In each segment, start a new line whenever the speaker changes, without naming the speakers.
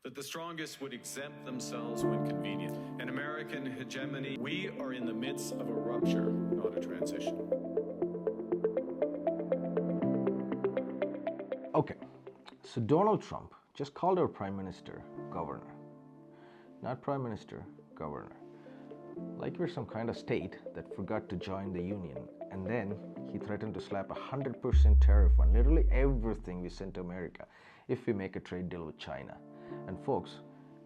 that the strongest would exempt themselves when convenient. An American hegemony. We are in the midst of a rupture, not a transition.
Okay, so Donald Trump just called our Prime Minister governor. Not Prime Minister, governor. Like we're some kind of state that forgot to join the union, and then he threatened to slap 100% tariff on literally everything we send to America if we make a trade deal with China. And folks,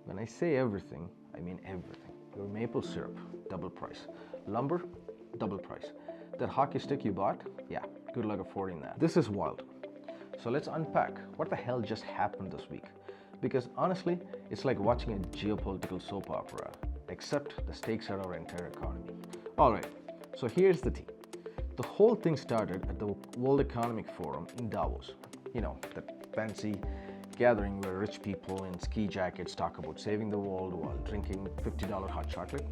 when I say everything, I mean everything. Your maple syrup, double price. Lumber, double price. That hockey stick you bought, yeah, good luck affording that. This is wild. So let's unpack what the hell just happened this week. Because honestly, it's like watching a geopolitical soap opera, except the stakes are our entire economy. Alright, so here's the tea. The whole thing started at the World Economic Forum in Davos. You know, that fancy gathering where rich people in ski jackets talk about saving the world while drinking $50 hot chocolate.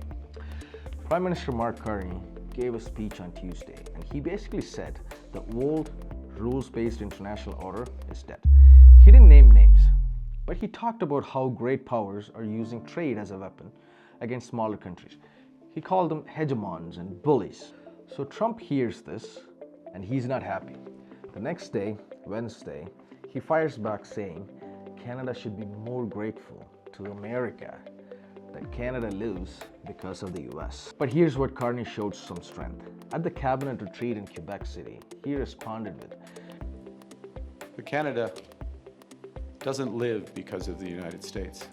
Prime Minister Mark Carney gave a speech on Tuesday, and he basically said the world rules-based international order is dead. He didn't name names, but he talked about how great powers are using trade as a weapon against smaller countries. He called them hegemons and bullies. So Trump hears this, and he's not happy. The next day, Wednesday, he fires back saying Canada should be more grateful to America that Canada lives because of the U.S. But here's what Carney showed some strength. At the cabinet retreat in Quebec City, he responded with,
But Canada doesn't live because of the United States.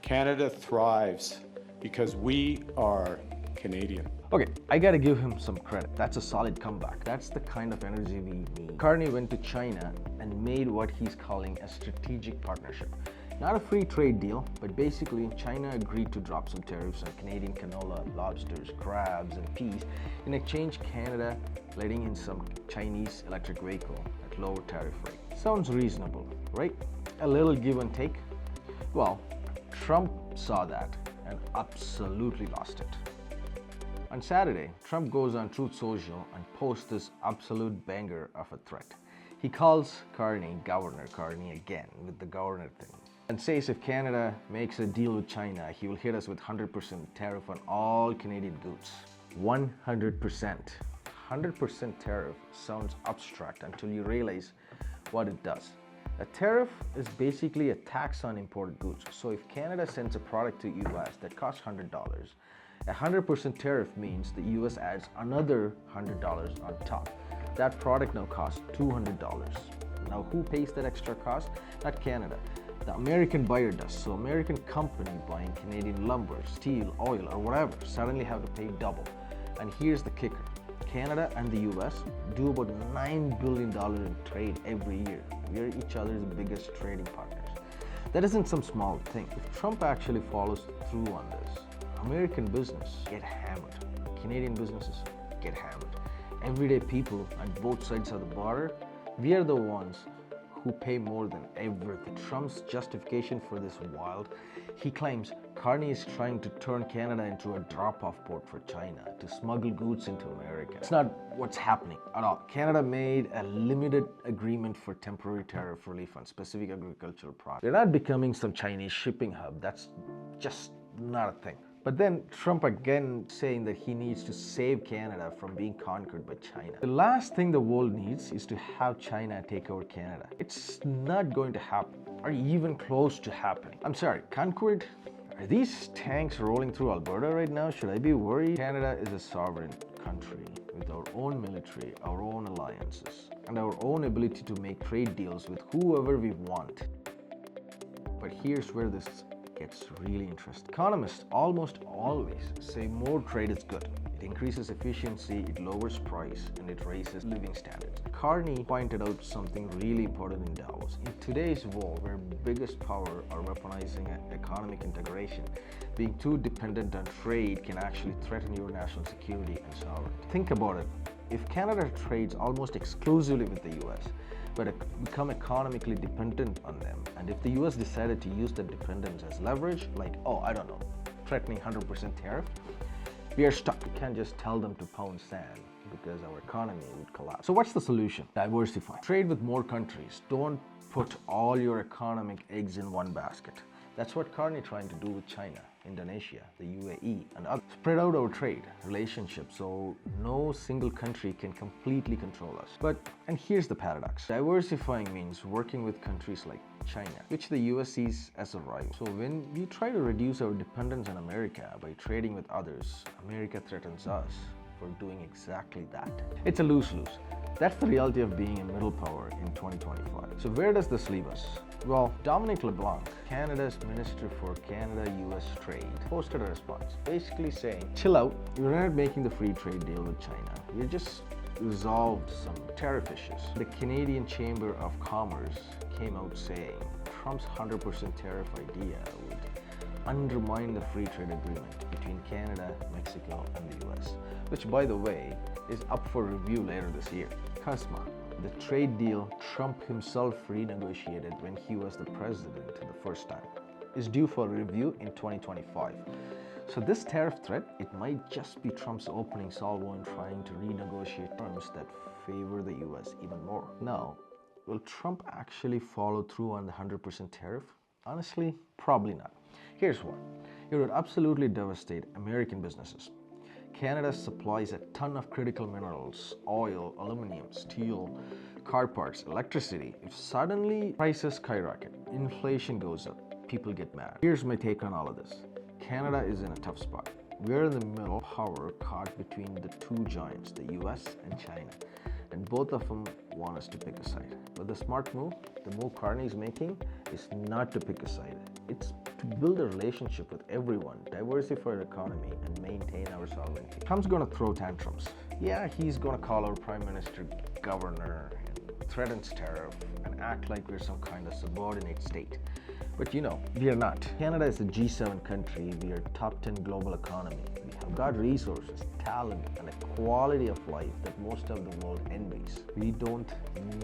Canada thrives because we are Canadian.
Okay, I gotta give him some credit. That's a solid comeback. That's the kind of energy we need. Carney went to China and made what he's calling a strategic partnership. Not a free trade deal, but basically China agreed to drop some tariffs on Canadian canola, lobsters, crabs, and peas. In exchange, Canada letting in some Chinese electric vehicle at lower tariff rate. Sounds reasonable, right? A little give and take. Well, Trump saw that and absolutely lost it. On Saturday, Trump goes on Truth Social and posts this absolute banger of a threat. He calls Carney Governor Carney again with the governor thing, and says if Canada makes a deal with China, he will hit us with 100% tariff on all Canadian goods. 100%. 100% tariff sounds abstract until you realize what it does. A tariff is basically a tax on imported goods. So if Canada sends a product to US that costs $100, 100% tariff means the US adds another $100 on top. That product now costs $200. Now who pays that extra cost? Not Canada. The American buyer does. So American company buying Canadian lumber, steel, oil, or whatever suddenly have to pay double. And here's the kicker. Canada and the US do about $9 billion in trade every year. We are each other's biggest trading partners. That isn't some small thing. If Trump actually follows through on this, American business get hammered. Canadian businesses get hammered. Everyday people on both sides of the border, we are the ones who pay more than everything. Trump's justification for this wild, he claims Carney is trying to turn Canada into a drop-off port for China to smuggle goods into America. It's not what's happening at all. Canada made a limited agreement for temporary tariff relief on specific agricultural products. They're not becoming some Chinese shipping hub. That's just not a thing. But then Trump again saying that he needs to save Canada from being conquered by China. The last thing the world needs is to have China take over Canada. It's not going to happen, or even close to happening. I'm sorry, conquered? Are these tanks rolling through Alberta right now? Should I be worried? Canada is a sovereign country with our own military, our own alliances, and our own ability to make trade deals with whoever we want. But here's where this gets really interesting. Economists almost always say more trade is good. It increases efficiency, it lowers price, and it raises living standards. Carney pointed out something really important in Davos. In today's world, where biggest power are weaponizing economic integration, being too dependent on trade can actually threaten your national security and sovereignty. Think about it. If Canada trades almost exclusively with the US, but become economically dependent on them, and if the US decided to use that dependence as leverage, like, threatening 100% tariff, we are stuck. We can't just tell them to pound sand because our economy would collapse. So what's the solution? Diversify. Trade with more countries. Don't put all your economic eggs in one basket. That's what Carney trying to do with China, Indonesia, the UAE, and others. Spread out our trade relationships so no single country can completely control us. And here's the paradox. Diversifying means working with countries like China, which the US sees as a rival. So when we try to reduce our dependence on America by trading with others, America threatens us for doing exactly that. It's a lose-lose. That's the reality of being a middle power in 2025. So where does this leave us? Well, Dominic LeBlanc, Canada's Minister for Canada-U.S. Trade, posted a response, basically saying, chill out, we're not making the free trade deal with China. We just resolved some tariff issues. The Canadian Chamber of Commerce came out saying Trump's 100% tariff idea would undermine the free trade agreement between Canada, Mexico, and the US, which, by the way, is up for review later this year. CUSMA, the trade deal Trump himself renegotiated when he was the president the first time, is due for review in 2025. So this tariff threat, it might just be Trump's opening salvo in trying to renegotiate terms that favor the US even more. Now, will Trump actually follow through on the 100% tariff? Honestly, probably not. Here's why. It would absolutely devastate American businesses. Canada supplies a ton of critical minerals, oil, aluminum, steel, car parts, electricity. If suddenly prices skyrocket, inflation goes up, people get mad. Here's my take on all of this. Canada is in a tough spot. We're in the middle power caught between the two giants, the US and China. And both of them want us to pick a side. But the smart move, the move Carney is making, is not to pick a side. It's to build a relationship with everyone, diversify our economy, and maintain our sovereignty. Trump's gonna throw tantrums. Yeah, he's gonna call our Prime Minister governor, and threatens tariff, and act like we're some kind of subordinate state. But you know, we are not. Canada is a G7 country. We are top 10 global economy. We have got resources, talent, and a quality of life that most of the world envies. We don't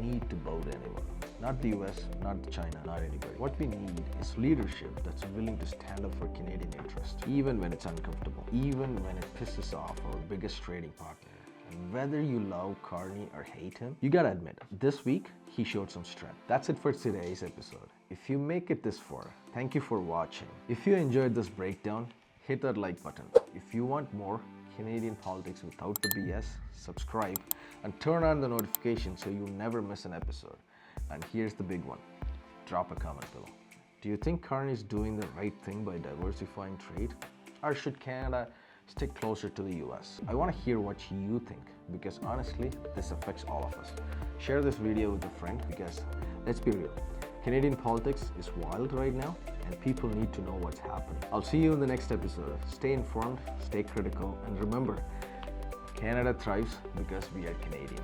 need to bow to anyone. Not the US, not China, not anybody. What we need is leadership that's willing to stand up for Canadian interests, even when it's uncomfortable, even when it pisses off our biggest trading partner. And whether you love Carney or hate him, you gotta admit, this week, he showed some strength. That's it for today's episode. If you make it this far, thank you for watching. If you enjoyed this breakdown, hit that like button. If you want more Canadian politics without the BS, subscribe and turn on the notification so you never miss an episode. And here's the big one. Drop a comment below. Do you think Carney is doing the right thing by diversifying trade? Or should Canada stick closer to the US? I want to hear what you think, because honestly, this affects all of us. Share this video with a friend, because let's be real, Canadian politics is wild right now and people need to know what's happening. I'll see you in the next episode. Stay informed, stay critical, and remember, Canada thrives because we are Canadian.